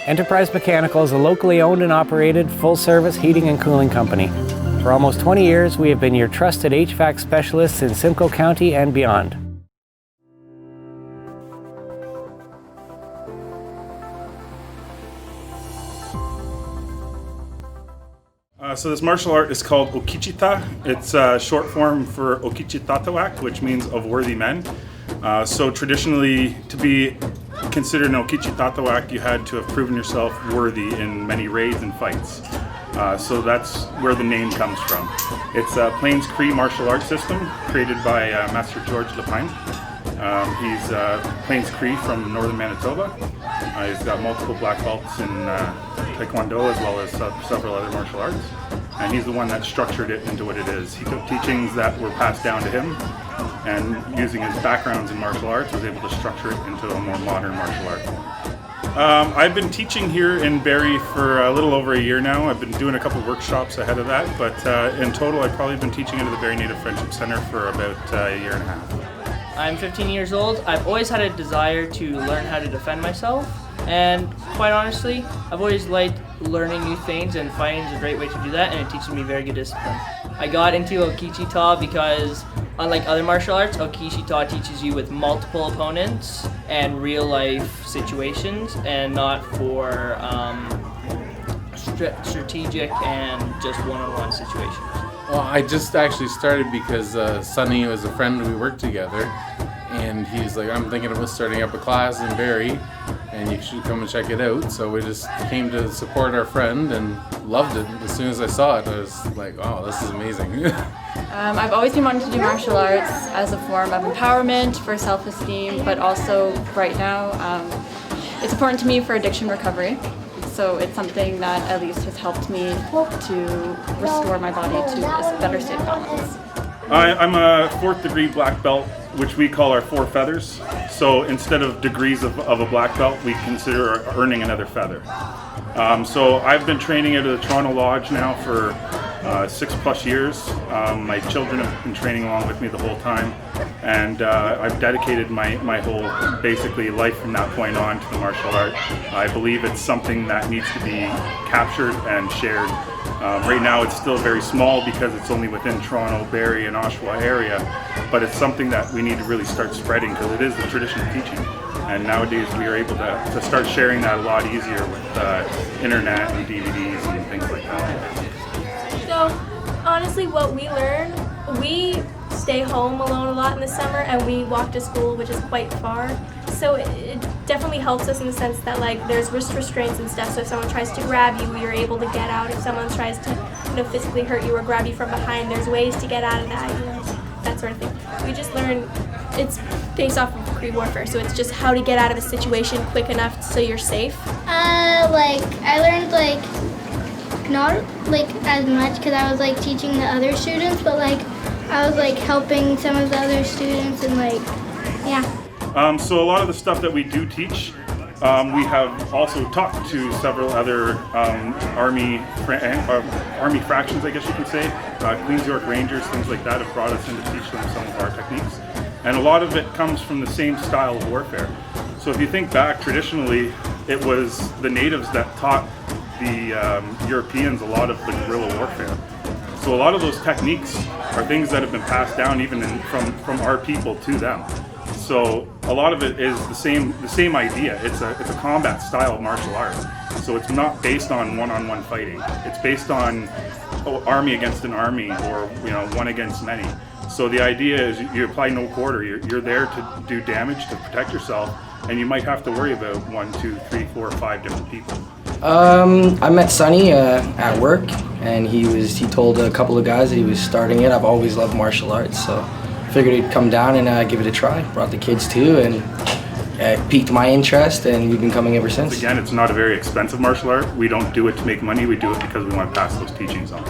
Enterprise Mechanical is a locally owned and operated full-service heating and cooling company. For almost 20 years, we have been your trusted HVAC specialists in Simcoe County and beyond. So this martial art is called Okichitaw. It's short form for Okichitaw, which means of worthy men. So traditionally, to be considered an Okichitaw, you had to have proven yourself worthy in many raids and fights. So that's where the name comes from. It's a Plains Cree martial arts system created by Master George Lapine. He's Plains Cree from northern Manitoba. He's got multiple black belts in Taekwondo as well as several other martial arts. And he's the one that structured it into what it is. He took teachings that were passed down to him and using his backgrounds in martial arts was able to structure it into a more modern martial art. I've been teaching here in Barrie for a little over a year now. I've been doing a couple workshops ahead of that, but in total I've probably been teaching at the Barrie Native Friendship Center for about a year and a half. I'm 15 years old. I've always had a desire to learn how to defend myself, and quite honestly, I've always liked learning new things, and fighting is a great way to do that, and it teaches me very good discipline. I got into Okichitaw because, unlike other martial arts, Okichitaw teaches you with multiple opponents and real-life situations, and not for strategic and just one-on-one situations. Well, I just actually started because Sonny was a friend, we worked together, and he's like, I'm thinking about starting up a class in Barrie, and you should come and check it out. So we just came to support our friend and loved it. As soon as I saw it, I was like, oh, this is amazing. I've always been wanting to do martial arts as a form of empowerment, for self-esteem, but also right now it's important to me for addiction recovery. So it's something that at least has helped me to restore my body to a better state of balance. I'm a 4th degree black belt, which we call our 4 feathers. So instead of degrees of a black belt, we consider earning another feather. So I've been training at the Toronto Lodge now for 6+ years. My children have been training along with me the whole time, and I've dedicated my whole basically life from that point on to the martial art. I believe it's something that needs to be captured and shared. Right now it's still very small because it's only within Toronto, Barrie and Oshawa area, but it's something that we need to really start spreading because it is the tradition of teaching. And nowadays we are able to start sharing that a lot easier with internet and DVDs and things like that. So honestly, what we learn, we stay home alone a lot in the summer and we walk to school, which is quite far. So it definitely helps us in the sense that like there's wrist restraints and stuff, so if someone tries to grab you, you're able to get out. If someone tries to physically hurt you or grab you from behind, there's ways to get out of that, that sort of thing. We just learn, it's based off of Cree warfare, so it's just how to get out of a situation quick enough so you're safe. Like I learned not as much because I was teaching the other students, but I was helping some of the other students and yeah. So a lot of the stuff that we do teach, we have also talked to several other army fractions, I guess you can say. Queen's York Rangers, things like that have brought us in to teach them some of our techniques. And a lot of it comes from the same style of warfare. So if you think back, traditionally, it was the natives that taught the Europeans a lot of the guerrilla warfare. So a lot of those techniques are things that have been passed down even from our people to them. So a lot of it is the same idea. It's a combat style of martial art. So it's not based on one-on-one fighting. It's based on army against an army, or one against many. So the idea is you apply no quarter. You're there to do damage, to protect yourself, and you might have to worry about 1, 2, 3, 4, 5 different people. I met Sonny at work, and he told a couple of guys that he was starting it. I've always loved martial arts, so figured he'd come down and give it a try. Brought the kids too, and it piqued my interest, and we've been coming ever since. Again, it's not a very expensive martial art. We don't do it to make money. We do it because we want to pass those teachings on.